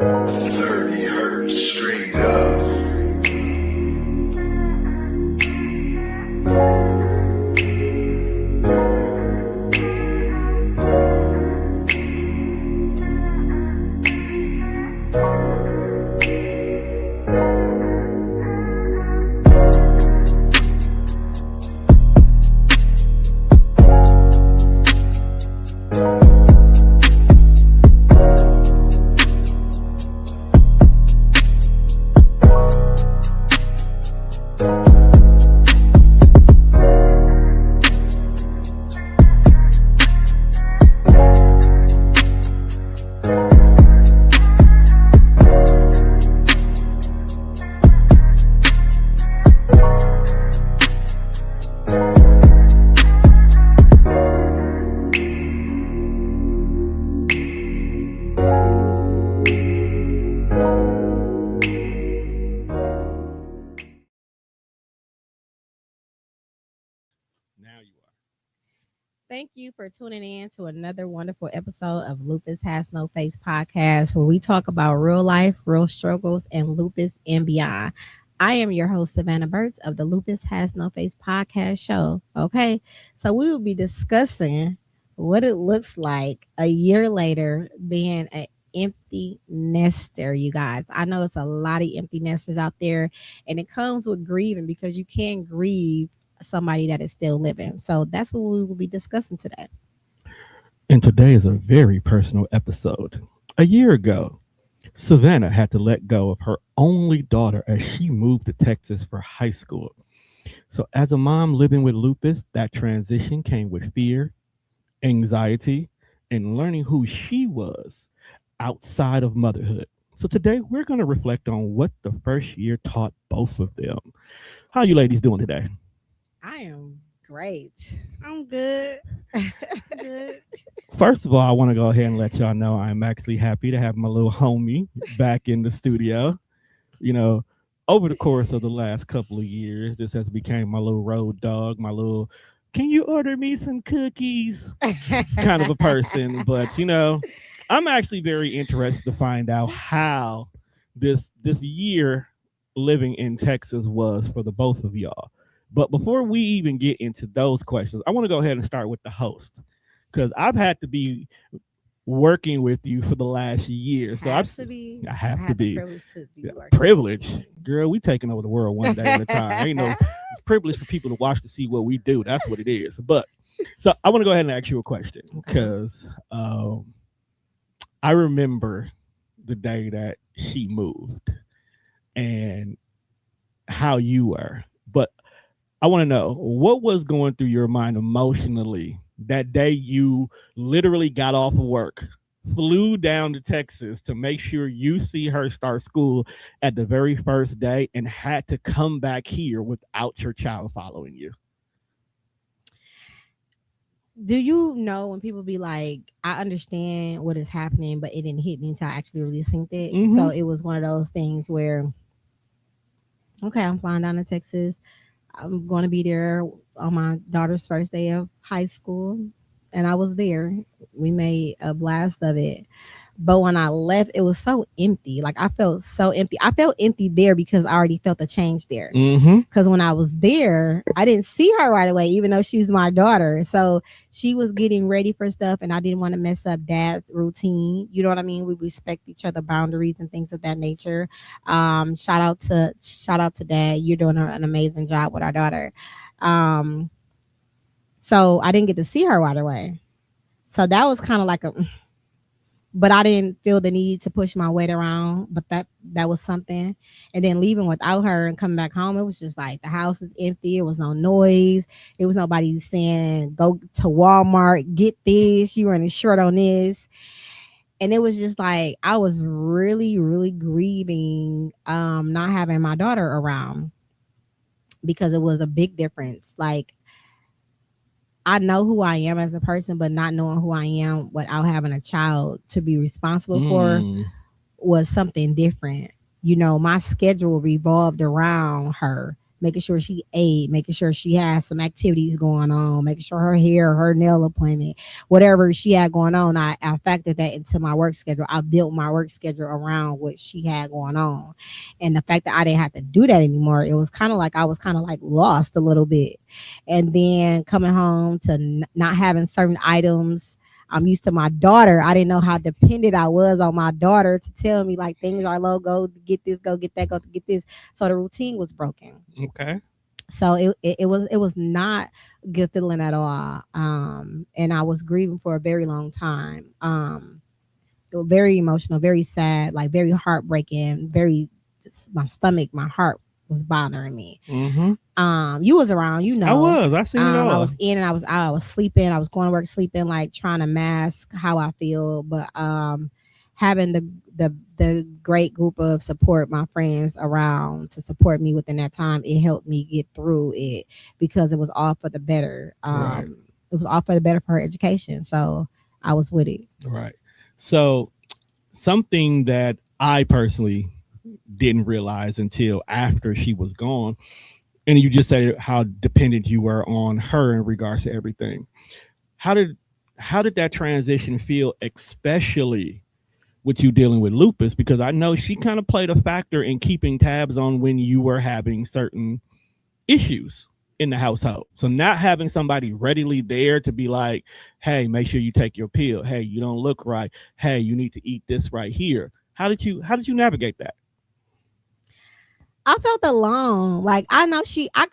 30 hertz straight up. Now you are. Thank you for tuning in to another wonderful episode of Lupus Has No Face podcast, where we talk about real life, real struggles, and lupus and beyond. I am your host, Savannah Burks of the Lupus Has No Face podcast show. Okay, so we will be discussing what it looks like a year later being an empty nester, you guys. I know it's a lot of empty nesters out there, and it comes with grieving because you can't grieve somebody that is still living. So that's what we will be discussing today. And today is a very personal episode. A year ago, Savannah had to let go of her only daughter as she moved to Texas for high school. So, as a mom living with lupus, that transition came with fear, anxiety, and learning who she was outside of motherhood. So, today we're going to reflect on what the first year taught both of them. How you ladies doing today? I am great. I'm good. Good. First of all, I want to go ahead and let y'all know I'm actually happy to have my little homie back in the studio. You know, over the course of the last couple of years, this has become my little road dog, my little, can you order me some cookies kind of a person. But, I'm actually very interested to find out how this year living in Texas was for the both of y'all. But before we even get into those questions, I want to go ahead and start with the host because I've had to be working with you for the last year. So I have to be. Privilege to be working. Privilege, girl. We taking over the world one day at a time. Ain't no it's privilege for people to watch to see what we do. That's what it is. But so I want to go ahead and ask you a question because I remember the day that she moved and how you were, but I want to know what was going through your mind emotionally that day you literally got off of work, flew down to Texas to make sure you see her start school at the very first day and had to come back here without your child following you. Do you know when people be like, I understand what is happening, but it didn't hit me until I actually really synced it. Mhm. So it was one of those things where, okay, I'm flying down to Texas. I'm going to be there on my daughter's first day of high school. And I was there. We made a blast of it. But when I left, it was so empty. Like I felt so empty. I felt empty there because I already felt the change there. Mm-hmm. Because when I was there, I didn't see her right away, even though she's my daughter. So she was getting ready for stuff, and I didn't want to mess up Dad's routine. You know what I mean? We respect each other boundaries and things of that nature. Shout out to Dad. You're doing an amazing job with our daughter. So I didn't get to see her right away. So that was kind of like but I didn't feel the need to push my weight around. But that was something. And then leaving without her and coming back home, it was just like the house is empty. It was no noise. It was nobody saying, go to Walmart, get this. You running short on this. And it was just like I was really, really grieving not having my daughter around because it was a big difference. Like I know who I am as a person, but not knowing who I am without having a child to be responsible for was something different. You know, my schedule revolved around her, making sure she ate, making sure she has some activities going on, making sure her hair, her nail appointment, whatever she had going on, I factored that into my work schedule. I built my work schedule around what she had going on. And the fact that I didn't have to do that anymore, it was kind of like I was kind of like lost a little bit. And then coming home to not having certain items. I'm used to my daughter. I didn't know how dependent I was on my daughter to tell me like things are low, go get this, go get that, go get this. So the routine was broken. Okay. So it was not a good feeling at all. And I was grieving for a very long time. It was very emotional, very sad, like very heartbreaking, very my stomach, my heart was bothering me. You was around, you know. I seen it all. I was in and I was out. I was sleeping. I was going to work sleeping, like trying to mask how I feel. But having the great group of support, my friends around to support me within that time, it helped me get through it because it was all for the better. Right. It was all for the better for her education. So I was with it. Right. So something that I personally didn't realize until after she was gone, and you just said how dependent you were on her in regards to everything. How did that transition feel, especially with you dealing with lupus? Because I know she kind of played a factor in keeping tabs on when you were having certain issues in the household. So not having somebody readily there to be like, hey, make sure you take your pill. Hey, you don't look right. Hey, you need to eat this right here. How did you navigate that? I felt alone. Like I know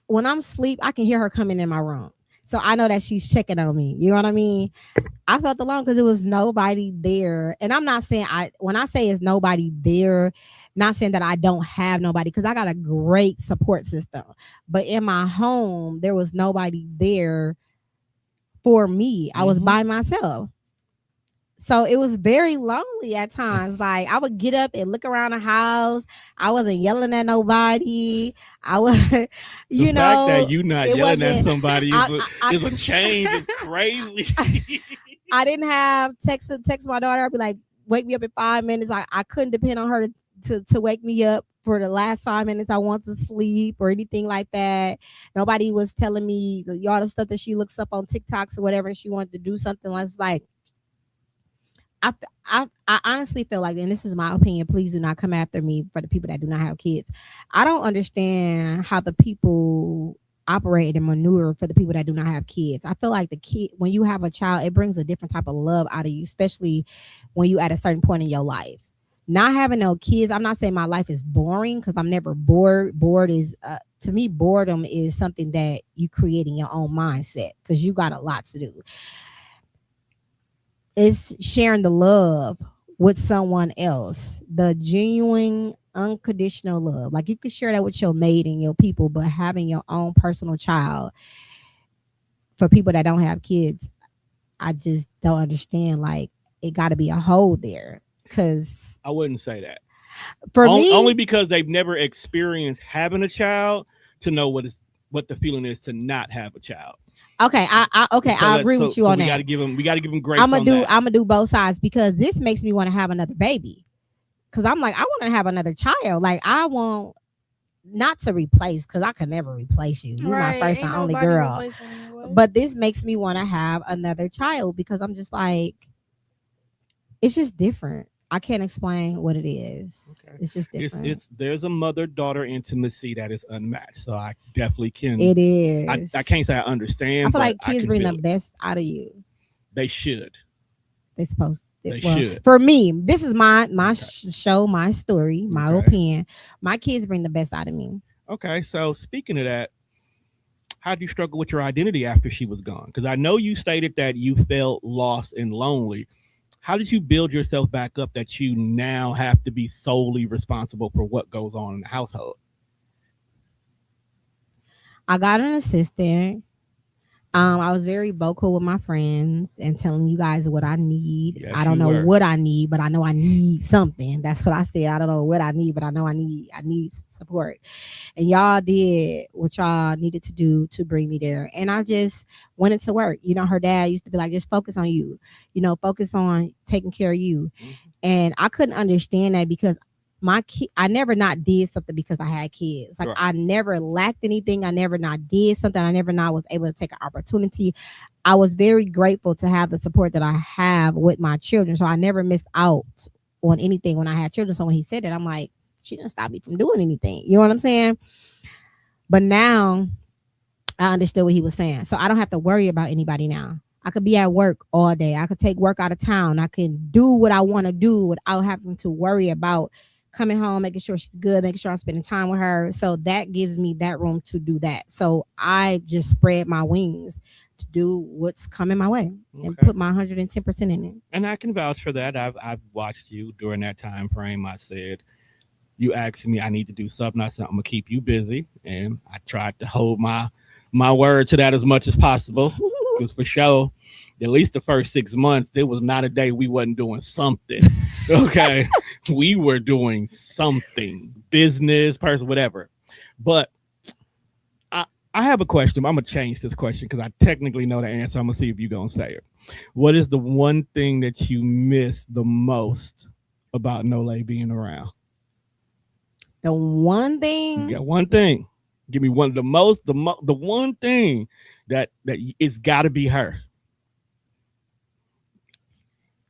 when I'm asleep, I can hear her coming in my room. So I know that she's checking on me. You know what I mean? I felt alone because there was nobody there. And I'm not saying when I say it's nobody there, not saying that I don't have nobody, because I got a great support system. But in my home, there was nobody there for me. I was by myself. So it was very lonely at times. Like I would get up and look around the house. I wasn't yelling at nobody. I was, the you know, fact that you not yelling at somebody is a change. It's crazy. I didn't have text my daughter. I'd be like, wake me up in 5 minutes. I couldn't depend on her to wake me up for the last 5 minutes I want to sleep or anything like that. Nobody was telling me all the stuff that she looks up on TikToks or whatever, and she wanted to do something. I was like, I honestly feel like, and this is my opinion, please do not come after me for the people that do not have kids. I don't understand how the people operate and maneuver for the people that do not have kids. I feel like when you have a child, it brings a different type of love out of you, especially when you at a certain point in your life. Not having no kids, I'm not saying my life is boring, because I'm never bored. Bored is to me, boredom is something that you create in your own mindset because you got a lot to do. It's sharing the love with someone else, the genuine, unconditional love. Like you could share that with your mate and your people, but having your own personal child, for people that don't have kids, I just don't understand. Like it got to be a hole there, because I wouldn't say that. For me, only because they've never experienced having a child to know what the feeling is to not have a child. Okay, I agree with you on that. We got to give them grace. I'm gonna do both sides, because this makes me want to have another baby. Because I'm like, I want to have another child. Like I want not to replace, because I can never replace you. You're my first and only girl. But this makes me want to have another child, because I'm just like, it's just different. I can't explain what it is. Okay. It's just different. There's a mother-daughter intimacy that is unmatched. So I definitely can. It is. I can't say I understand. I feel like kids bring the best out of you. They should. They're supposed to. They should. For me, this is my show, my story, my opinion. My kids bring the best out of me. Okay, so speaking of that, how did you struggle with your identity after she was gone? Because I know you stated that you felt lost and lonely. How did you build yourself back up that you now have to be solely responsible for what goes on in the household? I got an assistant. I was very vocal with my friends and telling you guys what I need. Yes, I don't know what I need, but I know I need something. That's what I said. I don't know what I need, but I know I need support. And y'all did what y'all needed to do to bring me there. And I just went into work. You know, her dad used to be like, just focus on you. You know, focus on taking care of you. Mm-hmm. And I couldn't understand that, because I never not did something because I had kids. Like Right. I never lacked anything. I never not did something. I never not was able to take an opportunity. I was very grateful to have the support that I have with my children. So I never missed out on anything when I had children. So when he said that, I'm like, she didn't stop me from doing anything. You know what I'm saying? But now I understood what he was saying. So I don't have to worry about anybody now. I could be at work all day. I could take work out of town. I can do what I want to do without having to worry about coming home, making sure she's good, making sure I'm spending time with her. So that gives me that room to do that. So I just spread my wings to do what's coming my way and Okay. put my 110% in it. And I can vouch for that. I've watched you during that time frame. I said, you asked me I need to do something. I said, I'm gonna keep you busy. And I tried to hold my word to that as much as possible. Because for sure, at least the first 6 months, there was not a day we wasn't doing something. Okay. We were doing something. Business, person, whatever. But I have a question. I'm gonna change this question because I technically know the answer. I'm gonna see if you're gonna say it. What is the one thing that you miss the most about Nolaye being around? The one thing, You got one thing. Give me one. The one thing that it's got to be her.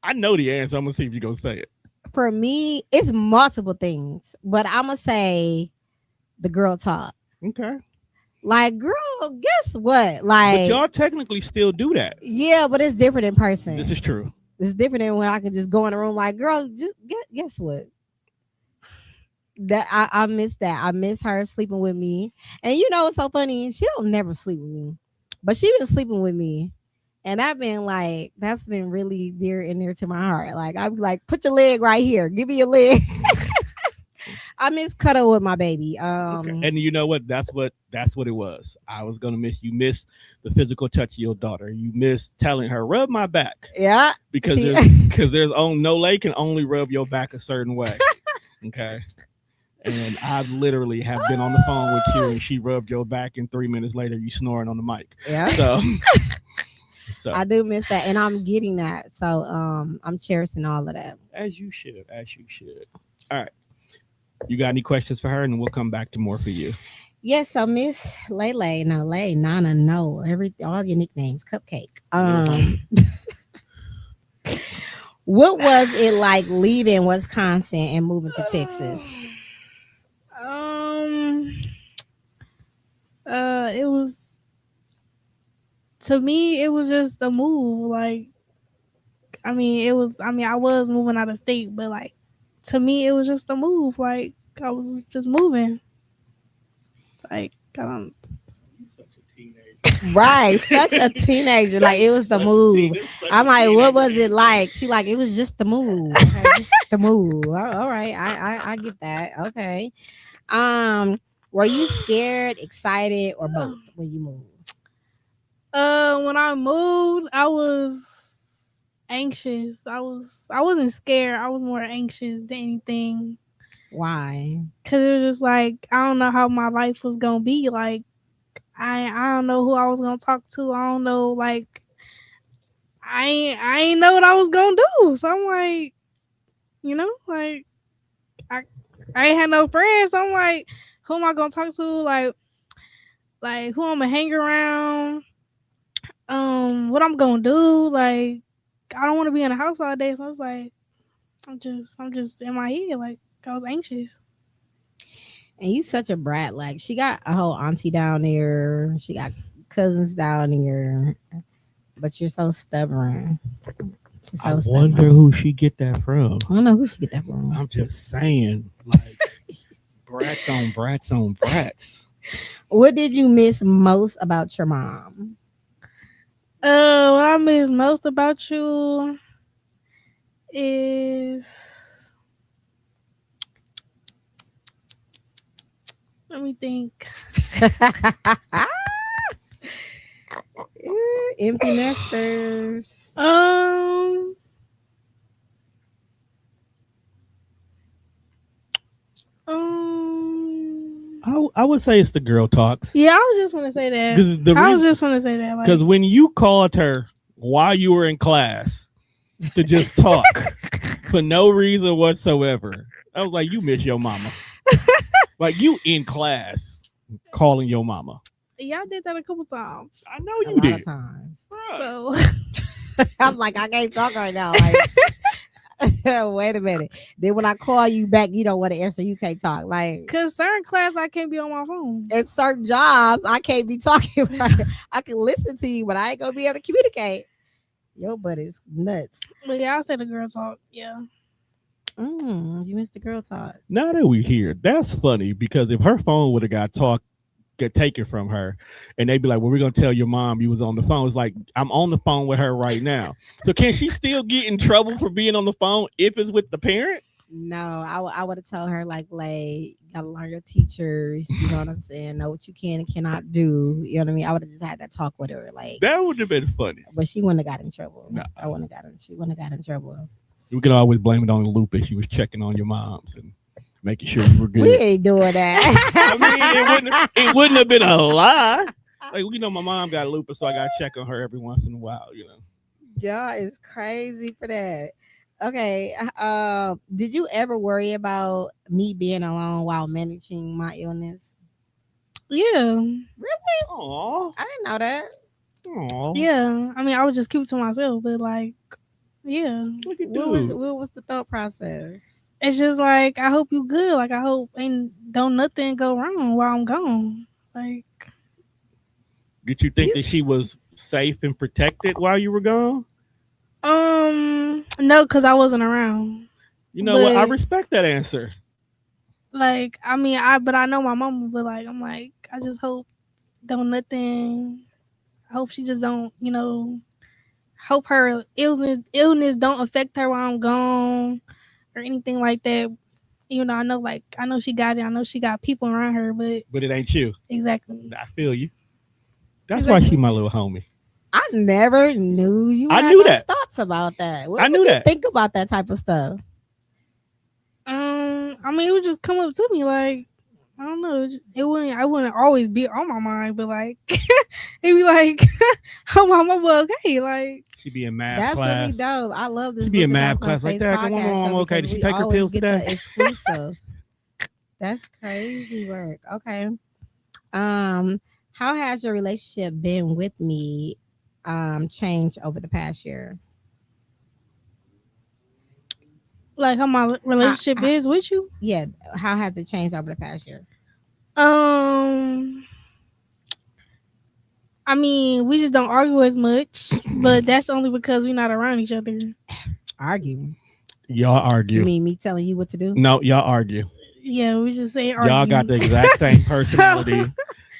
I know the answer. I'm gonna see if you're gonna say it. for me, it's multiple things, but I'm gonna say the girl talk. Okay. Like, girl, guess what? But Like, y'all technically still do that. yeah, but it's different in person. This is true. It's different than when I can just go in the room like, girl, just guess what? That I miss that. I miss her sleeping with me. And you know, it's so funny. She don't never sleep with me, but she been sleeping with me. And I've been like, that's been really dear and near to my heart. Like, I'd be like, put your leg right here. Give me your leg. I miss cuddle with my baby. Okay. And you know what? That's what it was. I was gonna miss you. Miss the physical touch of your daughter. You miss telling her, rub my back. Yeah. Because See? there's Nolaye can only rub your back a certain way. Okay. And I literally have been on the phone with you and she rubbed your back and 3 minutes later you snoring on the mic. Yeah. So I do miss that. And I'm getting that. So I'm cherishing all of that. as you should. All right. You got any questions for her and we'll come back to more for you. Yes, so Miss Lele, Nolaye, Nana, no, all your nicknames, Cupcake. What was it like leaving Wisconsin and moving to Texas? It was, to me, it was just a move. Like, I was moving out of state, but like, to me, it was just a move. Like, I was just moving. Like, Right, such a teenager. Like, it was the move. I'm like, what was it like? She like, it was just the move. Okay, just the move. All right, I get that. Okay. Were you scared, excited, or both when you moved? when I moved, I was anxious. I wasn't scared. I was more anxious than anything. Why? Cause it was just like, I don't know how my life was gonna be. Like, I don't know who I was gonna talk to. I don't know, like, I ain't know what I was gonna do. So I'm like, like, I ain't had no friends. So I'm like, who am I gonna talk to? Like who I'm gonna hang around? What I'm gonna do? Like, I don't want to be in the house all day. So I was like, I'm just in my head. Like, I was anxious. And you such a brat. Like, she got a whole auntie down there. She got cousins down here. But you're so stubborn. She's so I stubborn. wonder who she get that from. I don't know who she get that from. I'm just saying, like, brats on brats on brats. What did you miss most about your mom? What I miss most about you is, let me think. Empty nesters. I would say it's the girl talks. Yeah, I was just want to say that. Because when you called her while you were in class to just talk for no reason whatsoever, I was like, you miss your mama. Like you in class calling your mama. Yeah, I did that a couple times. I know A you lot did. of times. Right. So I'm like, I can't talk right now. Like, wait a minute. Then when I call you back, you don't want to answer. You can't talk. Like, cause certain class I can't be on my phone. in certain jobs, I can't be talking. Right? I can listen to you, but I ain't gonna be able to communicate. Your butt is nuts. But yeah, I said the girl talk. Yeah. You missed the girl talk. Now that we here, that's funny because if her phone would have get taken from her, and they'd be like, "Well, we're gonna tell your mom you was on the phone." It's like I'm on the phone with her right now. So can she still get in trouble for being on the phone if it's with the parent? No, I would have told her like, you gotta learn your teachers. You know what I'm saying? Know what you can and cannot do. You know what I mean? I would have just had that talk with her, like. That would have been funny. But she wouldn't have got in trouble. No. I wouldn't have got in. She wouldn't have got in trouble. We could always blame it on Lupus. She was checking on your moms and making sure you were good. We ain't doing that. I mean, it wouldn't have been a lie. Like, you know, my mom got lupus, so I got to check on her every once in a while, you know. Y'all is crazy for that. Okay. Did you ever worry about me being alone while managing my illness? Yeah. Really? Aw. I didn't know that. Aw. Yeah. I mean, I would just keep it to myself, but like, yeah. Look at What dude. was the thought process? It's just like I hope you good. Like I hope don't nothing go wrong while I'm gone. Like Did you think that she was safe and protected while you were gone? no, because I wasn't around. You know what? I But- respect that answer. Like I mean, but I know my mama. But like I'm like I just hope don't nothing. I hope she just don't hope her illness don't affect her while I'm gone or anything like that. You know, I know she got it. I know she got people around her, but But it ain't you. exactly. I feel you. That's why she my little homie. I never knew you I had knew those that. thoughts about that. What I would knew you that. think about that type of stuff? I mean, it would just come up to me like I don't know. It wouldn't. I wouldn't always be on my mind, but like it'd be like, "Oh, mama, well, okay." Like She be in math That's class. really dope. I love this. She be in Lupus math Outcome class like Face that. Come on, podcast I'm show okay. Did because she we take her always pills get today? the exclusive. That's crazy work. Okay. How has your relationship been with me changed over the past year? how my relationship is with you. Yeah. How has it changed over the past year? I mean, we just don't argue as much, but that's only because we're not around each other. Argue. Y'all argue. You mean me telling you what to do? No, y'all argue. Yeah, we just say argue. Y'all got the exact same personality.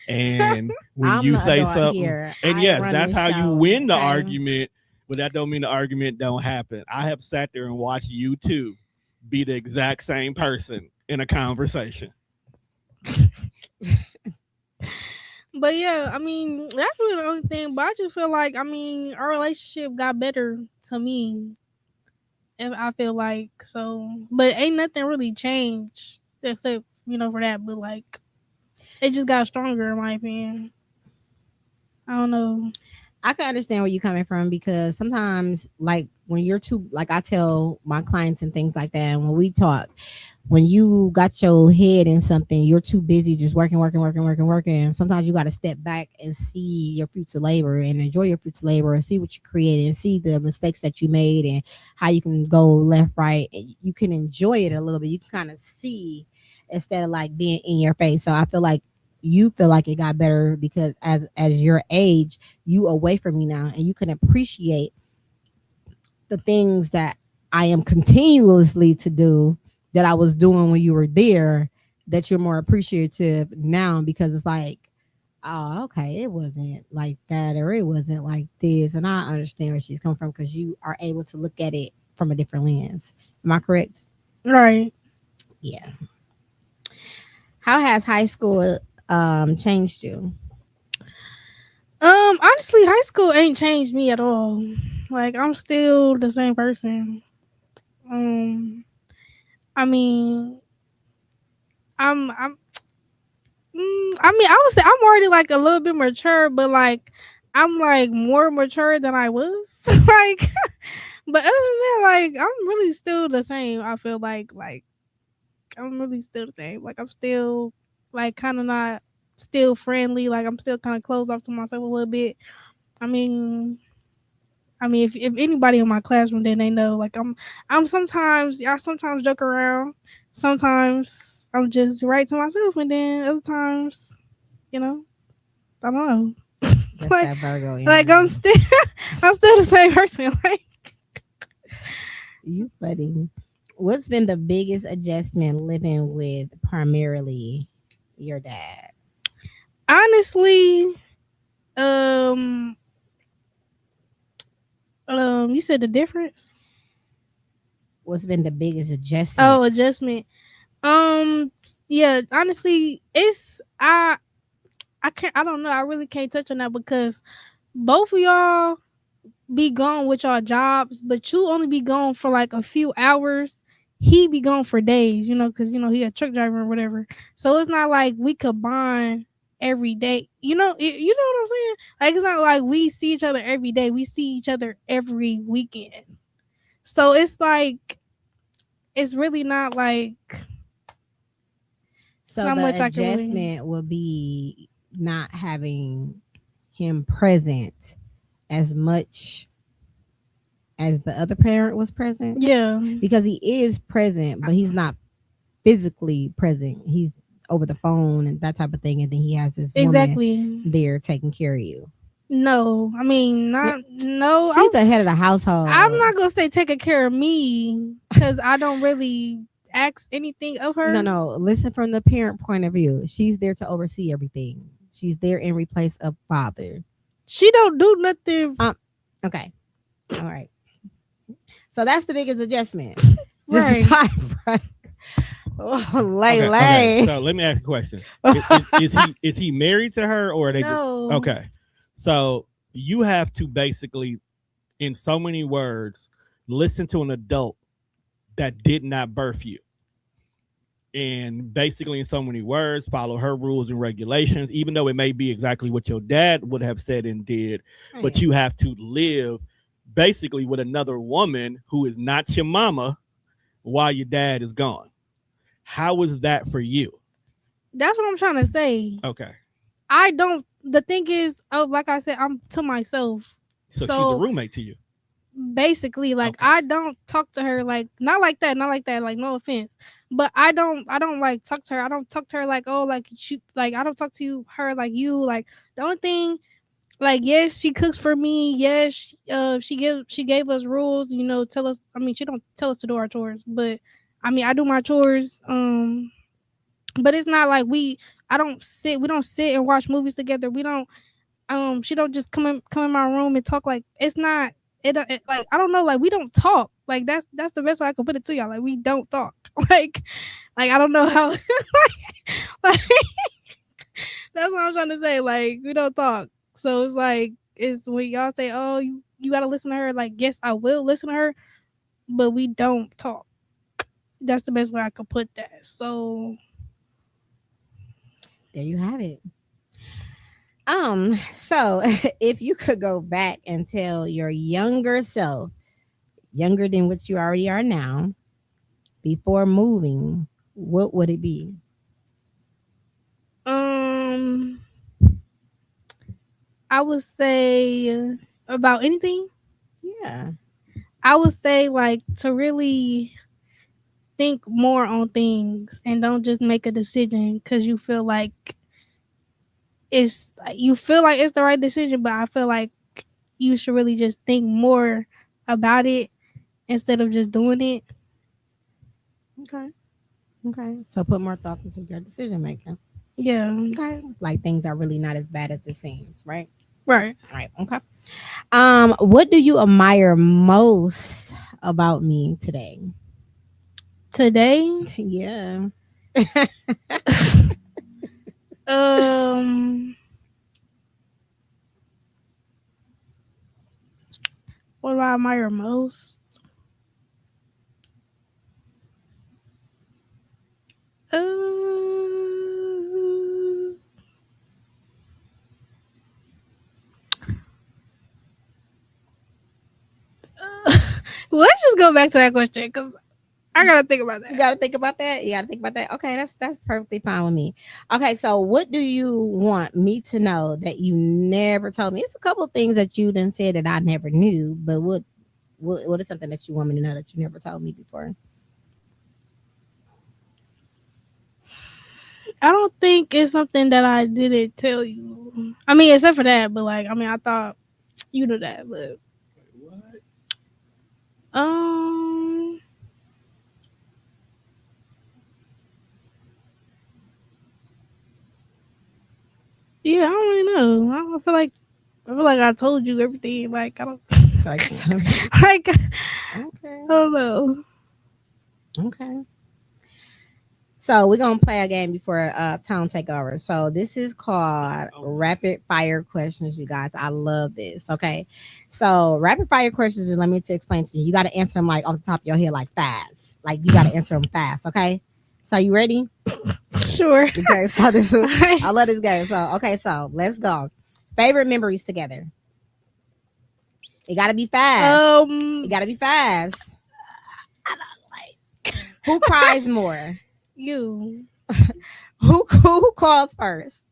And when I'm you the say adult something, here. and I yes, run that's this how you show, win the okay? argument, but that don't mean the argument don't happen. I have sat there and watched you two be the exact same person in a conversation. But yeah, I mean, that's really the only thing. But I just feel like, I mean, our relationship got better to me. If I feel like so, but ain't nothing really changed except for that. But like, it just got stronger in my opinion. I don't know. I can understand where you're coming from because sometimes, like when you're too, like I tell my clients and things like that, and when we talk, when you got your head in something, you're too busy just working. Sometimes you got to step back and see your future labor and enjoy your future labor and see what you created and see the mistakes that you made and how you can go left, right. And you can enjoy it a little bit. You can kind of see instead of like being in your face. So I feel like you feel like it got better because as your age, you away from me now and you can appreciate the things that I am continuously to do that I was doing when you were there, that you're more appreciative now because it's like, oh, okay, it wasn't like that or it wasn't like this. And I understand where she's coming from because you are able to look at it from a different lens. Am I correct? Right. Yeah. How has high school changed you? Honestly, high school ain't changed me at all. Like I'm still the same person. I mean, I would say I'm already like a little bit mature, but like I'm like more mature than I was. Like, but other than that, like I'm really still the same. I feel like I'm really still the same. Like I'm still like kind of not still friendly. Like I'm still kind of closed off to myself a little bit. I mean, if anybody in my classroom, then they know. Like I'm sometimes I sometimes joke around. Sometimes I'm just right to myself, and then other times, you know, I don't know. That's like that Virgo like energy. I'm still I'm still the same person. Like You funny. What's been the biggest adjustment living with primarily your dad? honestly, um, you said the difference. What's been the biggest adjustment? Oh, adjustment. Um, yeah. Honestly, I can't. I don't know. I really can't touch on that because both of y'all be gone with y'all jobs, but you only be gone for like a few hours. He be gone for days, because he a truck driver or whatever. So it's not like we could bond every day. You know what I'm saying? Like it's not like we see each other every day. We see each other every weekend. So it's like it's really not like it's So not the much I can really. adjustment will be not having him present as much as the other parent was present, Yeah, because he is present, but he's not physically present. He's over the phone and that type of thing, and then he has this woman exactly. there taking care of you. No, I mean Yeah, not no. she's the head of the household. I'm not gonna say taking care of me because I don't really ask anything of her. No. Listen from the parent point of view. She's there to oversee everything. She's there in replace of father. She don't do nothing. Okay. All right. So that's the biggest adjustment. Just Right. a time frame. Oh, lay. Okay. So let me ask a question: is he married to her, or are they? No. Okay. So you have to basically, in so many words, listen to an adult that did not birth you, and basically, in so many words, follow her rules and regulations, even though it may be exactly what your dad would have said and did. Right. But you have to live basically with another woman who is not your mama while your dad is gone. How is that for you? That's what I'm trying to say. Okay. I don't. The thing is, like I said, I'm to myself. So she's a roommate to you. Basically, like Okay. I don't talk to her like not like that, like no offense, but I don't like talk to her. I don't talk to her like, oh, like she, like I don't talk to her like you. Like the only thing, like, yes, she cooks for me. Yes, she gave us rules. Tell us. I mean, she don't tell us to do our chores, but I mean, I do my chores. But it's not like we don't sit and watch movies together. We don't. She don't just come in my room and talk. Like it's not. It like I don't know. Like we don't talk. Like that's the best way I can put it to y'all. Like we don't talk. Like I don't know how. like that's what I'm trying to say. Like we don't talk. So it's like it's when y'all say, "Oh, you gotta listen to her." Like yes, I will listen to her, but we don't talk. That's the best way I could put that. So There you have it. So if you could go back and tell your younger self, younger than what you already are now, before moving, what would it be? I would say about anything. Yeah. I would say like to really think more on things and don't just make a decision because you feel like it's the right decision, but I feel like you should really just think more about it instead of just doing it. Okay. So put more thought into your decision making. Yeah. Okay. Like things are really not as bad as it seems, right? Right. All right. Okay. What do you admire most about me today? Today, Yeah. what do I admire most? Let's just go back to that question because I gotta think about that. You gotta think about that. You gotta think about that. Okay, that's perfectly fine with me. Okay, so what do you want me to know that you never told me? It's a couple of things that you done said that I never knew, but what is something that you want me to know that you never told me before? I don't think it's something that I didn't tell you. I mean, except for that, but like, I mean, I thought you knew that, but yeah, I don't really know. I feel like I told you everything. Like I don't Like, like okay, I don't know. okay. So we're gonna play a game before town take over. So this is called rapid fire questions, you guys. I love this. Okay, so rapid fire questions is let me to explain to you. You got to answer them like off the top of your head, like fast. Like you got to answer them fast. Okay, so you ready? Sure. Okay, so this is I love this game. So okay, so let's go. Favorite memories together. It got to be fast. It got to be fast. I don't like Who cries more? you. Who calls first?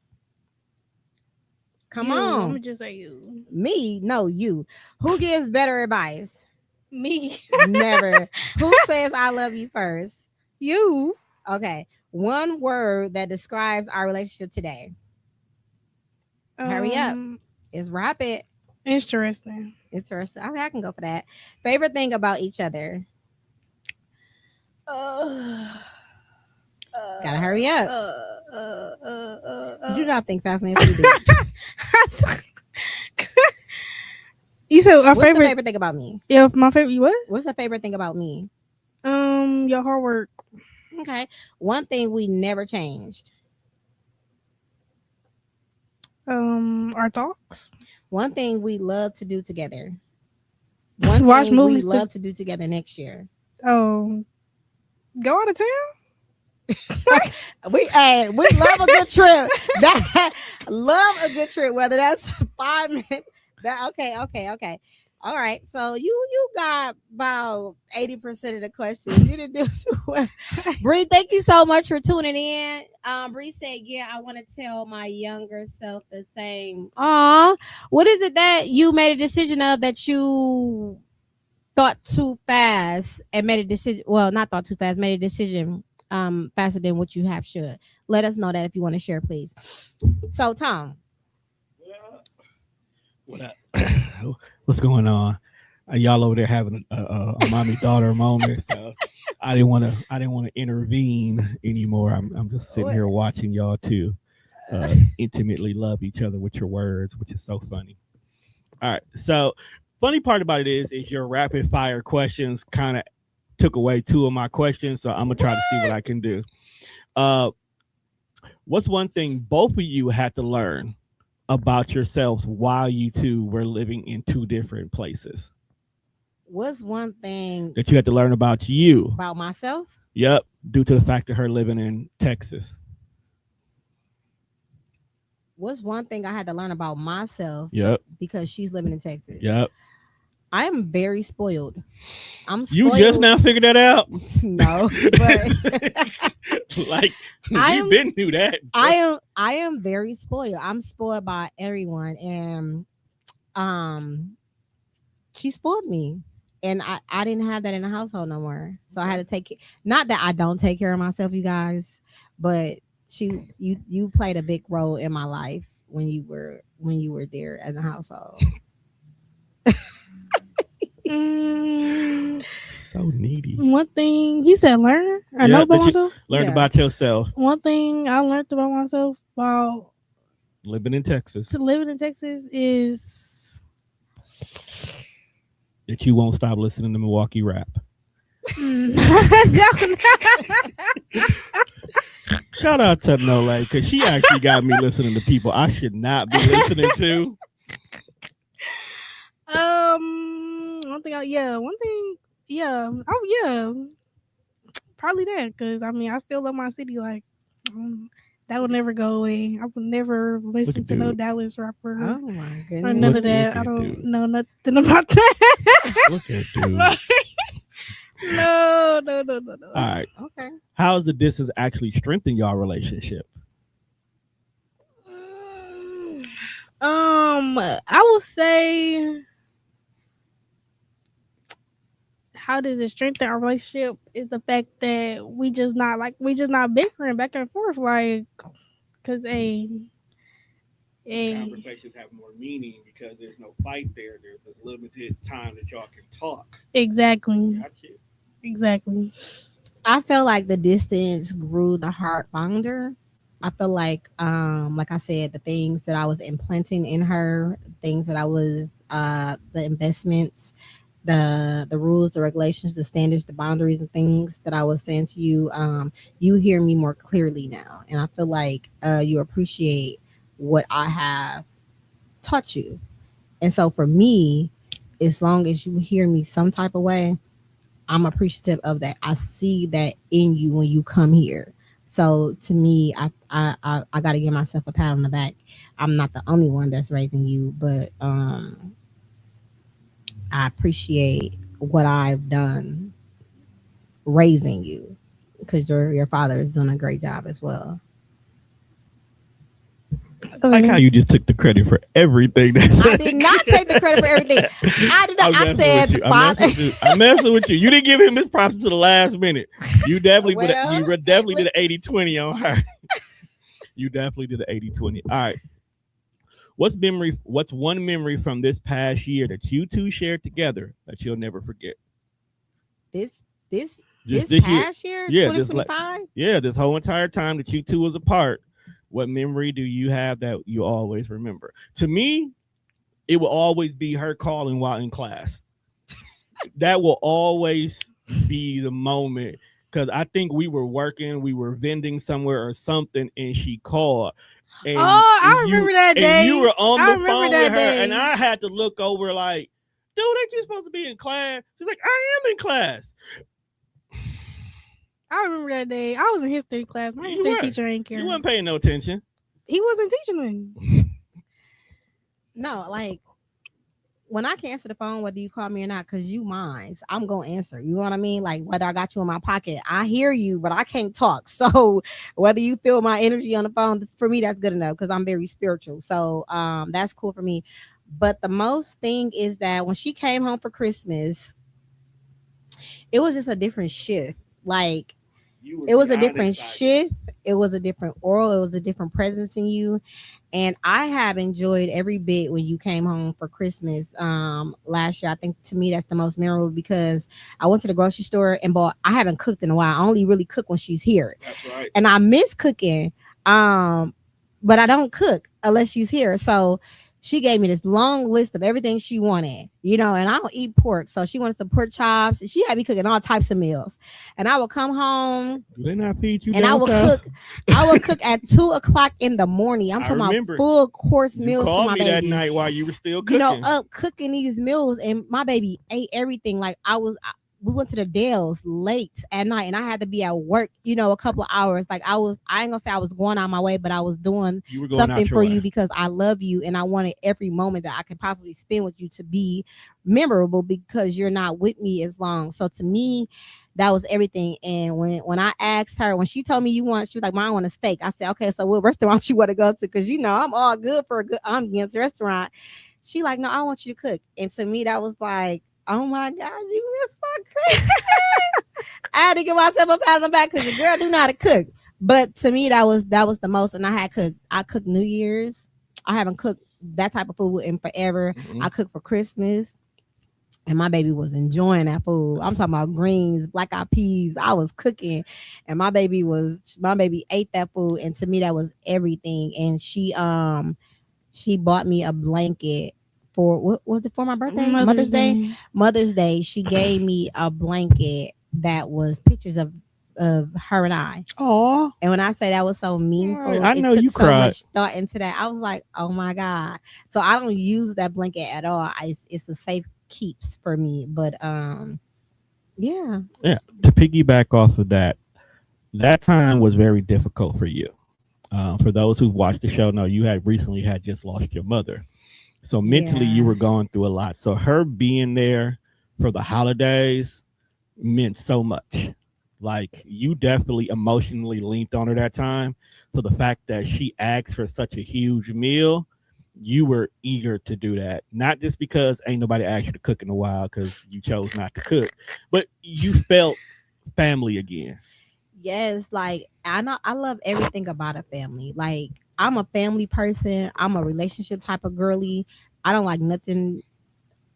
Come You. I'm on. gonna just say you. Me? No, you. Who gives better advice? Me. Never. Who says I love you first? You. Okay. One word that describes our relationship today. Hurry up. It's rapid. Interesting. Interesting. Okay, I can go for that. Favorite thing about each other? Gotta hurry up. You do not think fast enough. You do. You said our What's the favorite. favorite thing about me? Yeah, my favorite. What? What's the favorite thing about me? Your hard work. Okay. One thing we never changed. Our talks. One thing we love to do together. One Watch thing movies we love to do together next year. Oh, go out of town. We love a good trip. Love a good trip, whether that's 5 minutes. Okay. All right. So you got about 80% of the questions. You didn't do too well. Bree, thank you so much for tuning in. Bree said, yeah, I want to tell my younger self the same. What is it that you made a decision of that you thought too fast and made a decision? Well, not thought too fast, made a decision faster than what you have should. Let us know that if you want to share, please. So, Tom. What's going on? Y'all over there having a mommy daughter moment, so I didn't want to intervene anymore. I'm just sitting here watching y'all two intimately love each other with your words, which is so funny. All right, so funny part about it is your rapid fire questions kind of took away 2 of my questions, so I'm gonna try to see what I can do. What's one thing both of you had to learn about yourselves while you two were living in 2 different places? What's one thing that you had to learn about you? About myself? Yep, due to the fact of her living in Texas. What's one thing I had to learn about myself? Yep. Because she's living in Texas. Yep. I am very spoiled. I'm spoiled. You just now figured that out? No, but like you've been through that. I am very spoiled. I'm spoiled by everyone, and she spoiled me, and I didn't have that in the household no more. So I had to take it. Not that I don't take care of myself, you guys, but you played a big role in my life when you were there in the household. So needy. One thing he said, learn. I know about myself. Learn about yourself. One thing I learned about myself about living in Texas. Is that you won't stop listening to Milwaukee rap. Shout out to Nolaye, because she actually got me listening to people I should not be listening to. Probably that, because I mean I still love my city. Like that would never go away. I would never listen to no Dallas rapper. Oh my goodness! Or none of that. I don't know nothing about that. Look at dude. No. All right. Okay. How has the distance actually strengthened y'all relationship? I would say, how does it strengthen our relationship is the fact that we just not bickering back and forth, like, cause Conversations have more meaning because there's no fight there. There's a limited time that y'all can talk. exactly. Gotcha. Exactly. I feel like the distance grew the heart bonder. I feel like I said, the things that I was implanting in her, things that I was, the investments, the rules, the regulations, the standards, the boundaries, and things that I was saying to you, you hear me more clearly now, and I feel like you appreciate what I have taught you. And so for me, as long as you hear me some type of way, I'm appreciative of that. I see that in you when you come here. So to me, I got to give myself a pat on the back. I'm not the only one that's raising you, but I appreciate what I've done raising you, because your father is doing a great job as well. I like how you just took the credit for everything. I did not take the credit for everything. I did not. I said, I'm messing with you. You didn't give him his props to the last minute. You definitely definitely did an 80-20 on her. You definitely did an 80-20. All right. What's one memory from this past year that you two shared together that you'll never forget? This This past year, Yeah, 2025. This whole entire time that you two was apart. What memory do you have that you always remember? To me, it will always be her calling while in class. That will always be the moment, because I think we were working, we were vending somewhere or something, and she called. And, I remember that day. And you were on I the phone remember with that her, day. and I had to look over like, dude, ain't you supposed to be in class? She's like, I am in class. I remember that day. I was in history class. My history teacher ain't caring. You wasn't paying no attention. He wasn't teaching me. No, like, when I can answer the phone, whether you call me or not, because you mine, I'm going to answer. You know what I mean? Like, whether I got you in my pocket, I hear you, but I can't talk. So whether you feel my energy on the phone, for me, that's good enough, because I'm very spiritual. So that's cool for me. But the most thing is that when she came home for Christmas, it was just a different shift. Like, it was a different shift. It was a different oral. It was a different presence in you. And I have enjoyed every bit when you came home for Christmas last year. I think to me that's the most memorable, because I went to the grocery store and bought. I haven't cooked in a while. I only really cook when she's here. That's right. And I miss cooking. But I don't cook unless she's here. So she gave me this long list of everything she wanted, and I don't eat pork. So she wanted some pork chops. She had me cooking all types of meals. And I would come home. Do they not feed you? And I would cook at 2:00 in the morning. I'm talking about full course meals for my baby. You called me that night while you were still cooking. Up cooking these meals, and my baby ate everything. Like, we went to the Dells late at night, and I had to be at work, a couple of hours. Like, I ain't gonna say I was going out my way, but I was doing something for you, because I love you, and I wanted every moment that I could possibly spend with you to be memorable, because you're not with me as long. So to me, that was everything. And when I asked her, when she told me she was like, Mom, I want a steak. I said, okay, so what restaurant you want to go to? Because I'm all good for a good ambiance restaurant. She like, no, I want you to cook. And to me, that was like, oh my God, you missed my cook. I had to give myself a pat on the back, because your girl do know how to cook. But to me, that was the most. And I cooked New Year's. I haven't cooked that type of food in forever. Mm-hmm. I cooked for Christmas, and my baby was enjoying that food. I'm talking about greens, black eyed peas. I was cooking, and my baby ate that food. And to me, that was everything. And she bought me a blanket. For what was it, for my birthday? Mother's Day. She gave me a blanket that was pictures of her and I. Oh. And when I say that was so meaningful, I know it took you so cried. much thought into that. I was like, oh my God. So I don't use that blanket at all. It's a safe keeps for me. But yeah. To piggyback off of that time was very difficult for you. For those who've watched the show, know you had recently just lost your mother. So mentally, you were going through a lot. So her being there for the holidays meant so much. Like you definitely emotionally leaned on her that time. So the fact that she asked for such a huge meal, you were eager to do that. Not just because ain't nobody asked you to cook in a while because you chose not to cook, but you felt family again. Yes, like I know I love everything about a family. Like I'm a family person. I'm a relationship type of girly. I don't like nothing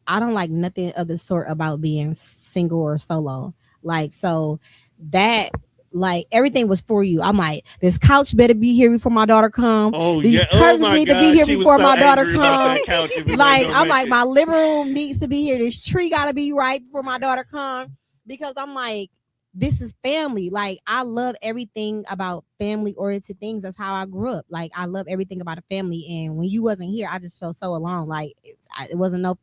I don't like nothing of the sort about being single or solo. Like so that like everything was for you. I'm like, this couch better be here before my daughter come. Oh These yeah. Oh curtains my need to be God. here She was before so my daughter angry about come. that couch. If it Like wasn't I'm gonna make like, it. my living room needs to be here. This tree gotta be right before my daughter come. Because I'm like, this is family. Like I love everything about family oriented things. That's how I grew up. Like I love everything about a family. And when you wasn't here, I just felt so alone. Like it wasn't no.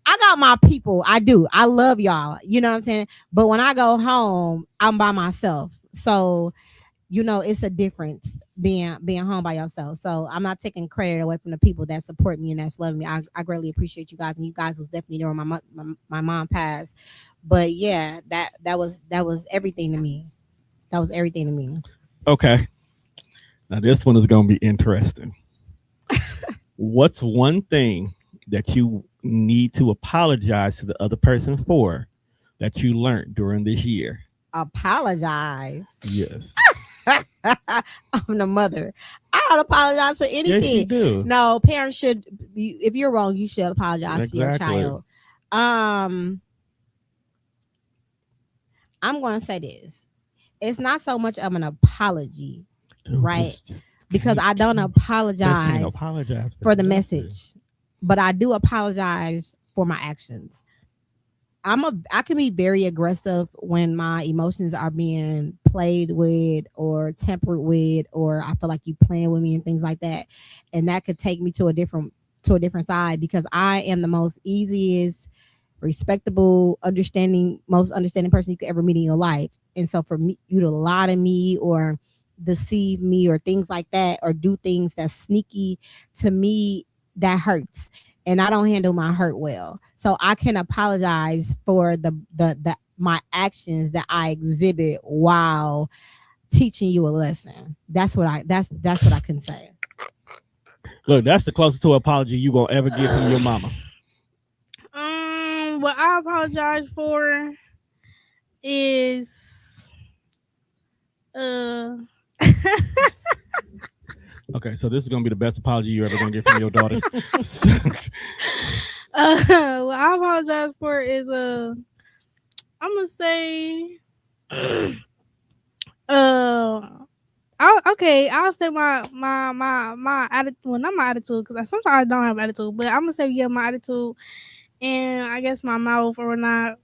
I got my people. I do. I love y'all. You know what I'm saying? But when I go home, I'm by myself. So it's a difference being home by yourself. So I'm not taking credit away from the people that support me and that's loving me. I greatly appreciate you guys, and you guys was definitely there when my mom passed. But yeah, that was everything to me. That was everything to me. Okay. Now this one is gonna be interesting. What's one thing that you need to apologize to the other person for that you learned during this year? Apologize. Yes. I'm the mother. I don't apologize for Yes, you anything. do. No, parents should. If you're wrong, you should apologize to your Exactly. child. Um, I'm going to say this. It's not so much of an apology, Dude, right? just Because I don't just can't apologize apologize for the nothing. message, but I do apologize for my actions. I can be very aggressive when my emotions are being played with or tempered with, or I feel like you playing with me and things like that, and that could take me to a different side because I am the most easiest, respectable, most understanding person you could ever meet in your life. And so for me, you to lie to me or deceive me or things like that, or do things that's sneaky to me, that hurts. And I don't handle my hurt well. So I can apologize for the my actions that I exhibit while teaching you a lesson. That's what I can say. Look, that's the closest to an apology you gonna ever get from your mama. What I apologize for is uh Okay, so this is gonna be the best apology you ever gonna get from your daughter. what I apologize for is I'm gonna say uh I'll say my attitude. Well, not my attitude, because sometimes I don't have attitude, but I'm gonna say yeah, my attitude, and I guess my mouth or not,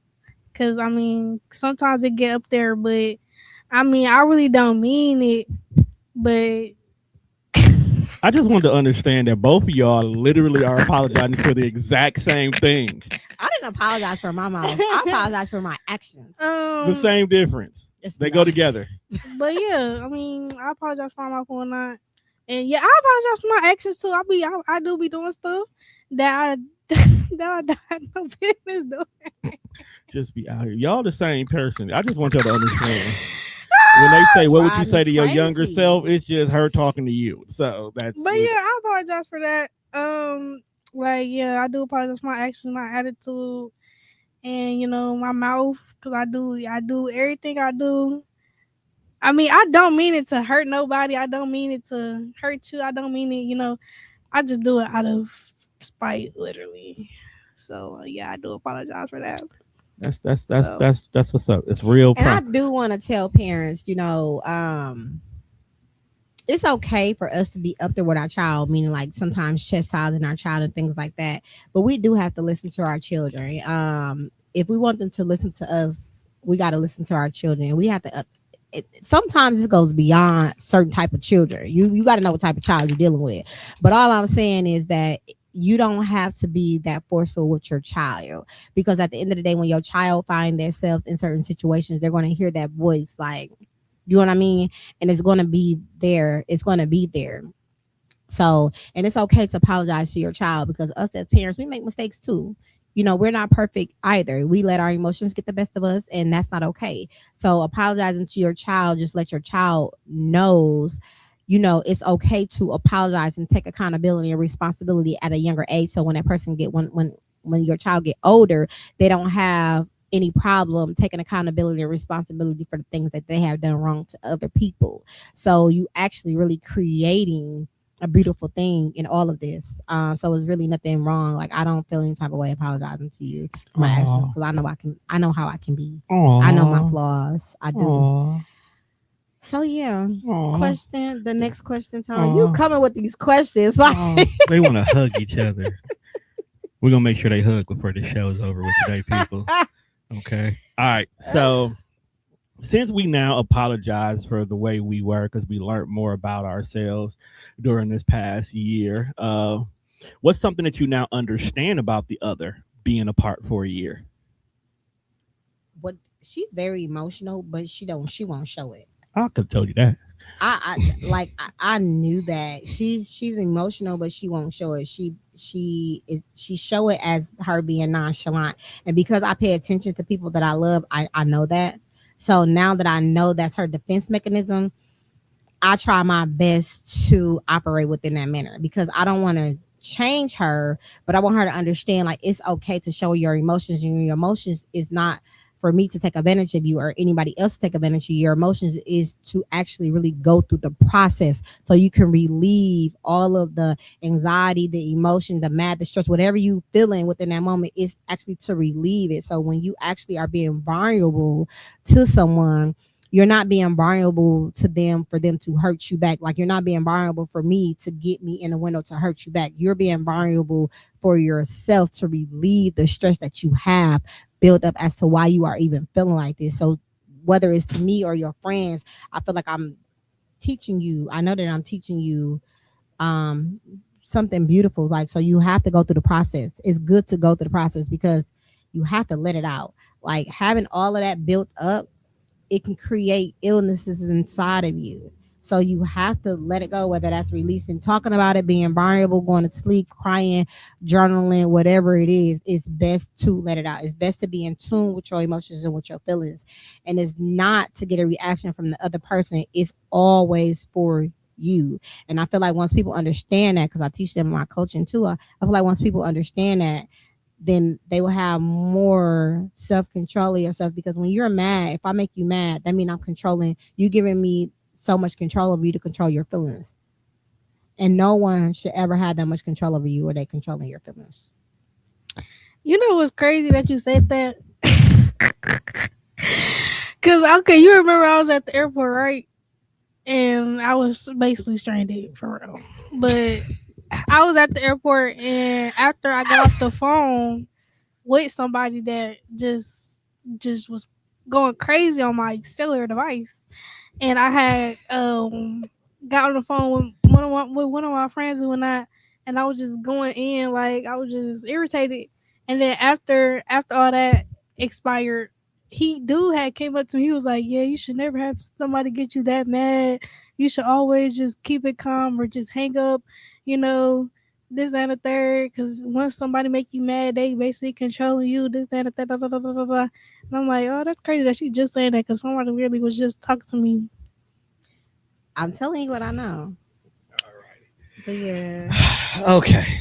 because I mean sometimes it get up there, but I mean I really don't mean it, but I just wanted to understand that both of y'all literally are apologizing for the exact same thing. I didn't apologize for my mouth. I apologize for my actions. The same difference. They go together. But yeah, I mean I apologize for my mouth or not, and yeah, I apologize for my actions too. I do be doing stuff that I that I don't have no business doing. Just be out here. Y'all the same person. I just want y'all to understand. When they say, what would you Drive say me to your crazy. younger self? It's just her talking to you. So that's. But yeah, I apologize for that. Like yeah, I do apologize for my actions, my attitude, and my mouth, because I do everything I do. I mean, I don't mean it to hurt nobody. I don't mean it to hurt you. I don't mean it. I just do it out of spite, literally. So yeah, I do apologize for that. That's what's up. It's real. And I do want to tell parents, it's okay for us to be up there with our child, meaning like sometimes chastising our child and things like that. But we do have to listen to our children. If we want them to listen to us, we got to listen to our children. We have to. Sometimes this goes beyond certain type of children. You got to know what type of child you're dealing with. But all I'm saying is that you don't have to be that forceful with your child, because at the end of the day, when your child find themselves in certain situations, they're going to hear that voice, like, you know what I mean? And it's going to be there. It's going to be there. So, and it's okay to apologize to your child, because us as parents, we make mistakes too. we're not perfect either. We let our emotions get the best of us, and that's not okay. So apologizing to your child, just let your child knows, it's okay to apologize and take accountability and responsibility at a younger age. So when that person when your child get older, they don't have any problem taking accountability and responsibility for the things that they have done wrong to other people. So you actually really creating a beautiful thing in all of this. So it's really nothing wrong. Like, I don't feel any type of way apologizing to you for my actions, because I know how I can be. I know my flaws. I do. So yeah. The next question, Tom. You coming with these questions like they want to hug each other. We're gonna make sure they hug before the show is over with today, people. Okay. All right. So since we now apologize for the way we were, because we learned more about ourselves during this past year, what's something that you now understand about the other being apart for a year? What she's very emotional, but she won't show it. I could have told you that. I knew that she's emotional, but she won't show it. She show it as her being nonchalant, and because I pay attention to people that I love, I know that. So now that I know that's her defense mechanism, I try my best to operate within that manner, because I don't want to change her, but I want her to understand, like, it's okay to show your emotions, and your emotions is not for me to take advantage of you or anybody else to take advantage of you. Your emotions is to actually really go through the process so you can relieve all of the anxiety, the emotion, the mad, the stress, whatever you feeling within that moment, is actually to relieve it. So when you actually are being vulnerable to someone, you're not being vulnerable to them for them to hurt you back. Like, you're not being vulnerable for me to get me in the window to hurt you back. You're being vulnerable for yourself to relieve the stress that you have built up as to why you are even feeling like this. So whether it's to me or your friends, I feel like I'm teaching you. I know that I'm teaching you something beautiful. Like, so you have to go through the process. It's good to go through the process because you have to let it out. Like, having all of that built up, it can create illnesses inside of you. So you have to let it go, whether that's releasing, talking about it, being vulnerable, going to sleep, crying, journaling, whatever it is. It's best to let it out. It's best to be in tune with your emotions and with your feelings. And it's not to get a reaction from the other person. It's always for you. And I feel like once people understand that, because I teach them my coaching too, I feel like once people understand that, then they will have more self-control of yourself. Because when you're mad, if I make you mad, that means I'm controlling you, giving me so much control over you to control your feelings. And no one should ever have that much control over you, or they controlling your feelings. You know what's crazy that you said that? Because, okay, you remember I was at the airport, right? And I was basically stranded, for real. But I was at the airport, and after I got off the phone with somebody that just was going crazy on my cellular device, and I had got on the phone with one of my friends and whatnot, and I was just going in, like, I was just irritated. And then after all that expired, dude had came up to me. He was like, "Yeah, you should never have somebody get you that mad. You should always just keep it calm or just hang up, this, that, and the third. Because once somebody make you mad, they basically controlling you, this, that, and the third, blah, blah, blah, blah, blah." And I'm like, oh, that's crazy that she just saying that, because somebody really was just talking to me. I'm telling you what I know. All right. But yeah. Okay.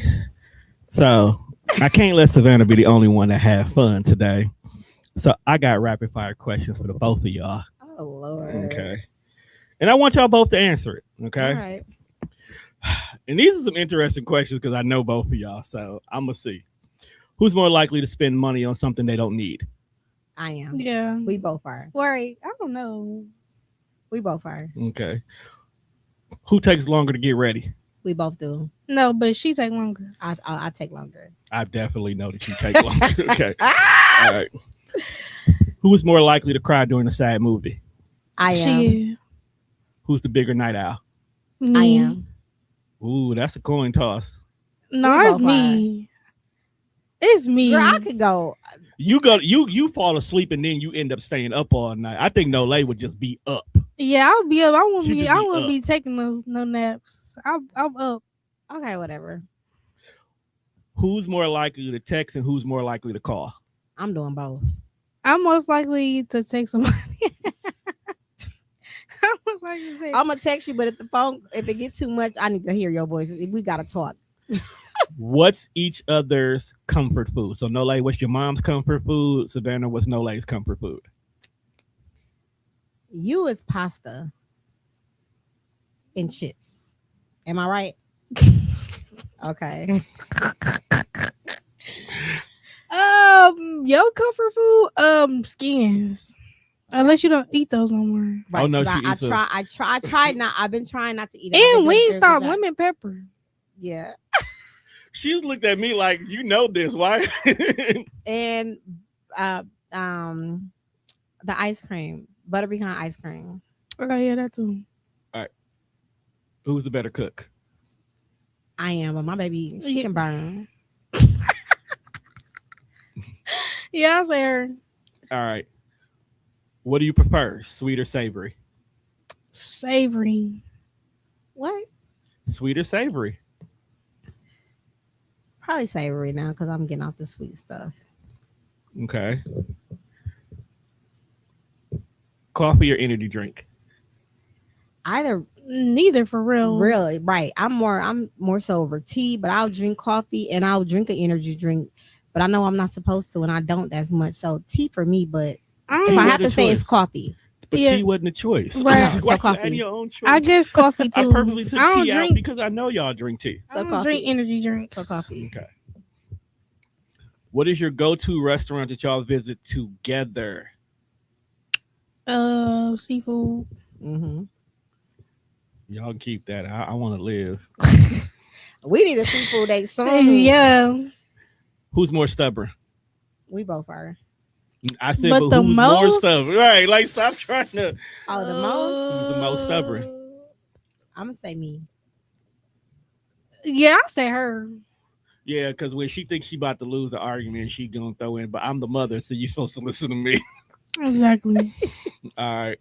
So I can't let Savannah be the only one that had fun today. So I got rapid fire questions for the both of y'all. Oh Lord. Okay. And I want y'all both to answer it. Okay. All right. And these are some interesting questions because I know both of y'all. So I'm gonna see who's more likely to spend money on something they don't need. I am. Yeah. We both are. Right. I don't know. We both are. Okay. Who takes longer to get ready? We both do. No, but she take longer. I take longer. I definitely know that you take longer. Okay. All right. Who is more likely to cry during a sad movie? I am. She, Who's the bigger night owl? me. I am. Ooh, that's a coin toss. No, We it's both me. It's me. Girl, I could go. You fall asleep and then you end up staying up all night. I think Nolaye would just be up. Yeah, I'll be up. I won't She be. could I be won't up. be taking no naps. I'm up. Okay, whatever. Who's more likely to text and who's more likely to call? I'm doing both. I'm most likely to text somebody. I'm most likely to text. I'm gonna text you, but if it gets too much, I need to hear your voice. We gotta talk. What's each other's comfort food? So Nolaye, what's your mom's comfort food? Savannah, what's Nolaye's comfort food? You is pasta and chips. Am I right? Okay. Your comfort food, skins. Unless you don't eat those no more. Right, Oh, no, 'cause she eats I tried not. I've been trying not to eat it. And Wingstop lemon pepper. Yeah. She looked at me like, you know this, why? And the ice cream, butter pecan ice cream. Okay, yeah, that too. Who's the better cook? I am, but my baby, she Yeah. can burn. Yeah, I say her. All right. What do you prefer, sweet or savory? Savory. What? Sweet or savory? Probably savory now because I'm getting off the sweet stuff. Okay. Coffee or energy drink? Either Neither for real. really, right. I'm more so over tea, but I'll drink coffee and I'll drink an energy drink. But I know I'm not supposed to, and I don't as much. So tea for me, but I if don't I Tea have was to the say choice. it's coffee. But Yeah. tea wasn't a choice. Right. Why So you coffee. add your own choice? I guess coffee I too. purposely took I don't tea out drink. because I know y'all drink tea. I So don't coffee. drink energy drinks. So coffee. Okay. What is your go-to restaurant that y'all visit together? Seafood. Mm-hmm. Y'all can keep that. I want to live. We need a seafood date soon. Yeah. Who's more stubborn? We both are. I said, But but the who's more most- stubborn? Right, like stop trying to. Oh, the most? Who's the most stubborn? I'm gonna say me. Yeah, I say her. Yeah, because when she thinks she about to lose the argument, she gonna throw in. But I'm the mother, so you're supposed to listen to me. Exactly. All right.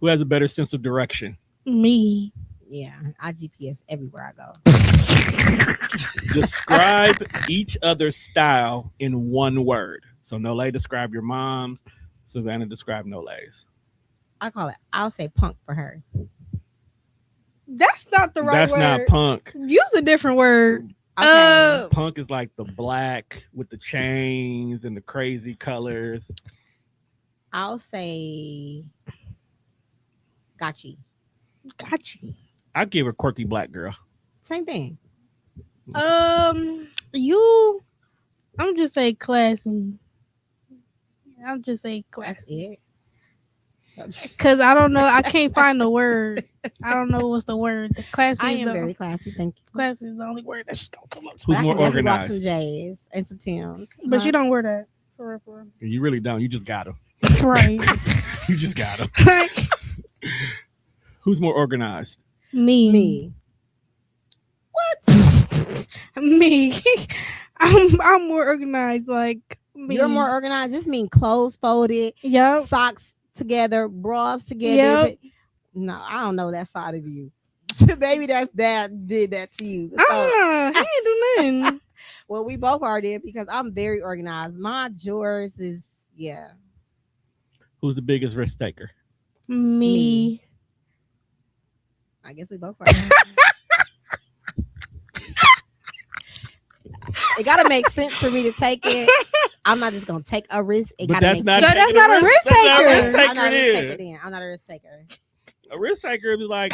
Who has a better sense of direction? Me. Yeah, I GPS everywhere I go. Describe each other's style in one word. So Nolaye, describe your mom's. Savannah, describe Nolaye's. I'll say punk for her. That's not the right That's not word. punk. Use a different word. Okay. Punk is like the black with the chains and the crazy colors. I'll say gotcha. Gotcha. I give her quirky black girl. Same thing. You. I'm just say classy. I'll just say That's classy. it. Cause I don't know. I can't find the word. I don't know what's the word. The classy. I is am the, very classy. Thank you. classy is the only word that's gonna come up. Who's I more can definitely rock organized? some J's and some Tims. But you don't wear that. For real, for real. You really don't. You just got them. Right. You just got them. Who's more organized? Me. Me. Me. I'm more organized. Like me. You're more organized. This means clothes folded, Yep. socks together, bras together. Yep. But no, I don't know that side of you. Maybe that's dad did that to you. So, He ain't do nothing. well, we both are there because I'm very organized. My drawers is Who's the biggest risk taker? Me. I guess we both are. It gotta make sense for me to take it. I'm not just gonna take a risk. It But gotta that's make not sense. So that's taking not a risk That's not a taker. risk I'm taker. not a it risk is. taker then. I'm not a risk taker. A risk taker is like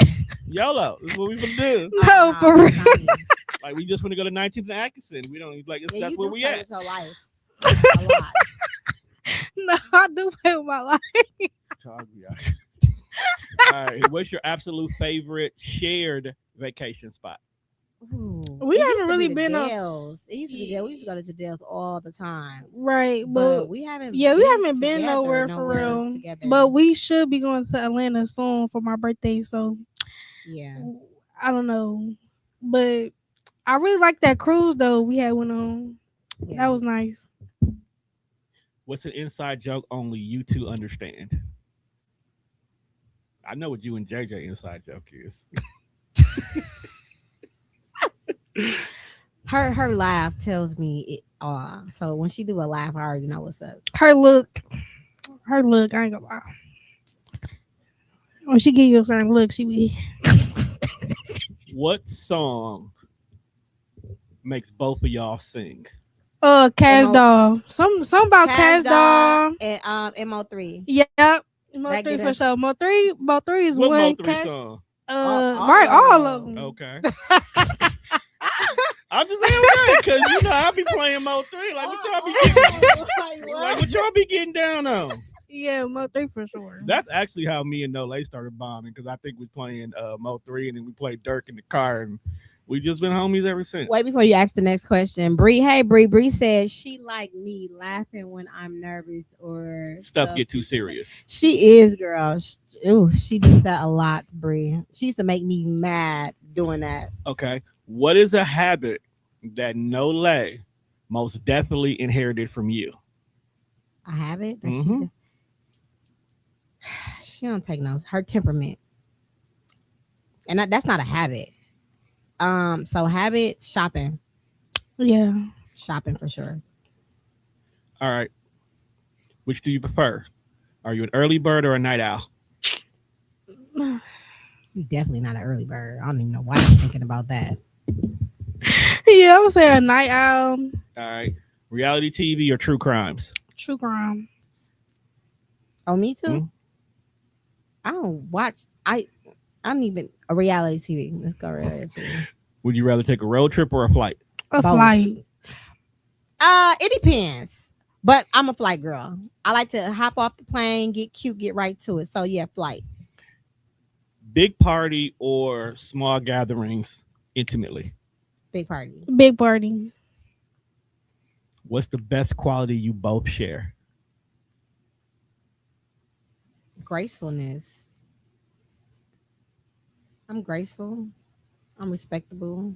YOLO. This is what we gonna do. No, Nah, for real. not me. Like we just want to go to 19th and Atkinson. We don't like Yeah, that's you where do we play at. with your life. A lot. No, I do play with my life. Talk me out. All right. What's your absolute favorite shared vacation spot? Ooh. We It haven't used to really be the been on- Dells. It used to be Dells. We used to go to Dells all the time. Right, But but we haven't. yeah, we haven't been together nowhere for real. together. But we should be going to Atlanta soon for my birthday. So yeah. I don't know, but I really like that cruise though. We had one on. Yeah. That was nice. What's an inside joke only you two understand? I know what you and JJ inside joke is. Her laugh tells me it. So when she do a laugh, I already know what's up. Her look. I ain't gonna lie. When she give you a certain look, she be. What song makes both of y'all sing? Cash Mo- Doll. Some about Cash Doll. and Mo3. Yep. Mo That 3 get for us- sure. Mo 3 is What one. Mo 3 Cash, song? all right, of all of them. them. Okay. I'm just saying that because I be playing Mo 3. Like what y'all be getting, what y'all be getting down on? Yeah, Mo 3 for sure. That's actually how me and Nolaye started bonding because I think we playing Mo 3 and then we played Dirk in the car and we just been homies ever since. Wait before you ask the next question. Bree, hey Bree. Bree said she like me laughing when I'm nervous or Stuff get too serious. She is, girl. She does that a lot, Bree. She used to make me mad doing that. Okay. What is a habit that Nolaye most definitely inherited from you? A habit that Mhm. she don't take notes. Her temperament, and that's not a habit. So habit shopping for sure. All right. Which do you prefer? Are you an early bird or a night owl? You definitely not an early bird. I don't even know why I'm thinking about that. Yeah, I would say a night owl. All right. Reality TV or true crimes? True crime. Oh, me too. Mhm. I don't watch. I don't even a reality TV. Let's go reality TV. Would you rather take a road trip or a flight? A Both. flight. It depends. But I'm a flight girl. I like to hop off the plane, get cute, get right to it. So yeah, flight. Big party or small gatherings intimately? Big parties. Big party. What's the best quality you both share? Gracefulness. I'm graceful. I'm respectable.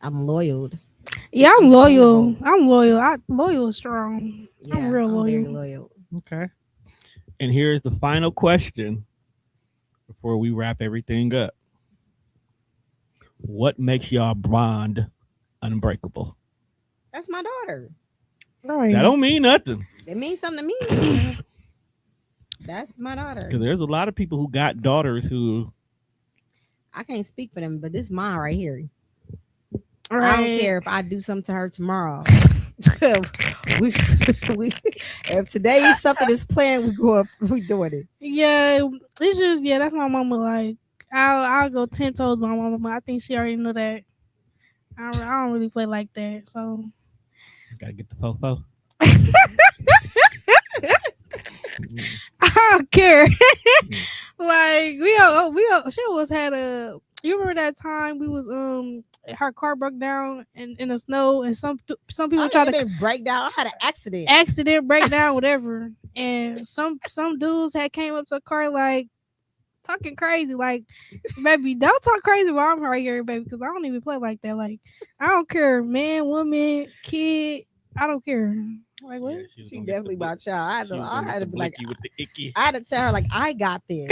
I'm loyal. Yeah, I'm loyal. Loyal is strong. Yeah, I'm real loyal. very loyal. Okay. And here's the final question before we wrap everything up. What makes y'all bond unbreakable? That's my daughter. Right. That don't mean nothing. It means something to me. That's my daughter. Because there's a lot of people who got daughters who I can't speak for them, but this is mine right here. Right. I don't care if I do something to her tomorrow. If today something is planned, we doing it. Yeah, it's just that's my mama. Like I'll go 10 toes with my mama, but I think she already know that. I don't really play like that, so gotta get the fofo. I don't care. Like she always had a. You remember that time we was her car broke down in the snow and some people tried to break down. I had an accident, breakdown, whatever. And some dudes had came up to the car like talking crazy, like, baby, don't talk crazy while I'm right here, baby, because I don't even play like that. Like, I don't care, man, woman, kid, I don't care. Like, what? Yeah, she definitely my child. I had to be like, with the icky. I had to tell her like, I got this.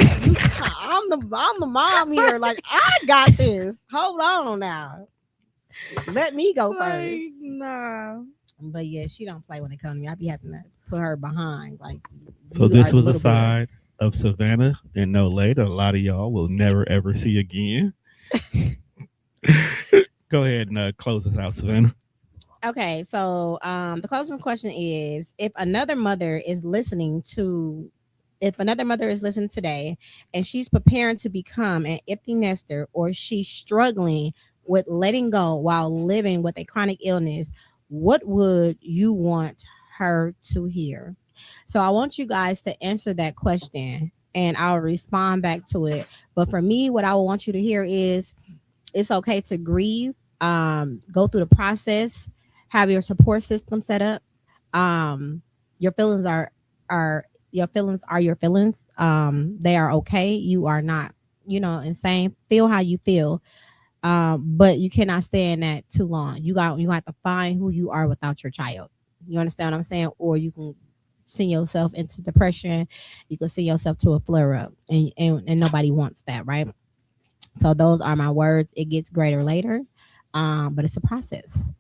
I'm the mom here. Like, I got this. Hold on now. Let me go Like, first. nah. But yeah, she don't play when it comes to me. I be having to put her behind. Like, So this was a side of Savannah and Nolaye that a lot of y'all will never ever see again. Go ahead and close us out, Savannah. Okay, so the closing question is: if another mother is listening today and she's preparing to become an empty nester, or she's struggling with letting go while living with a chronic illness, what would you want her to hear? So I want you guys to answer that question and I'll respond back to it. But for me, what I want you to hear is it's okay to grieve, go through the process, have your support system set up. Your feelings are your feelings are your feelings. They are okay. You are not, insane. Feel how you feel. But you cannot stay in that too long. You have to find who you are without your child. You understand what I'm saying? Or you can send yourself into depression. You can send yourself to a flare up, and nobody wants that, right? So those are my words. It gets greater later. but it's a process.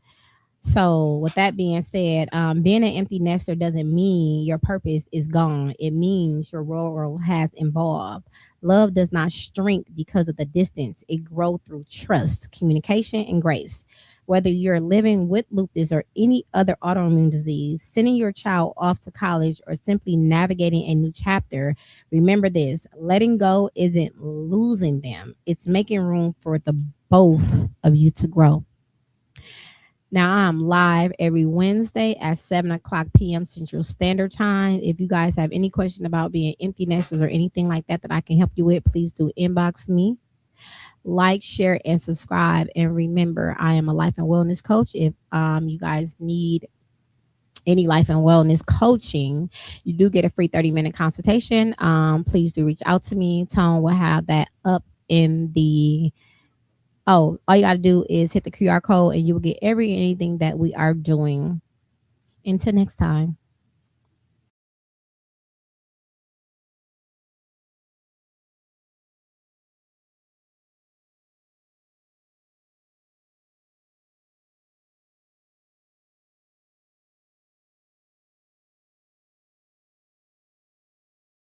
So, with that being said, being an empty nester doesn't mean your purpose is gone. It means your role has evolved. Love does not shrink because of the distance. It grows through trust, communication, and grace. Whether you're living with lupus or any other autoimmune disease, sending your child off to college, or simply navigating a new chapter, remember this: letting go isn't losing them, it's making room for the both of you to grow. Now I'm live every Wednesday at 7 o'clock p.m. Central Standard Time. If you guys have any question about being empty nesters or anything like that that I can help you with, please do inbox me. Like, share, and subscribe. And remember, I am a life and wellness coach. If you guys need any life and wellness coaching, you do get a free 30-minute consultation. Please do reach out to me. Tone will have that up in the all you got to do is hit the QR code and you will get every anything that we are doing. Until next time.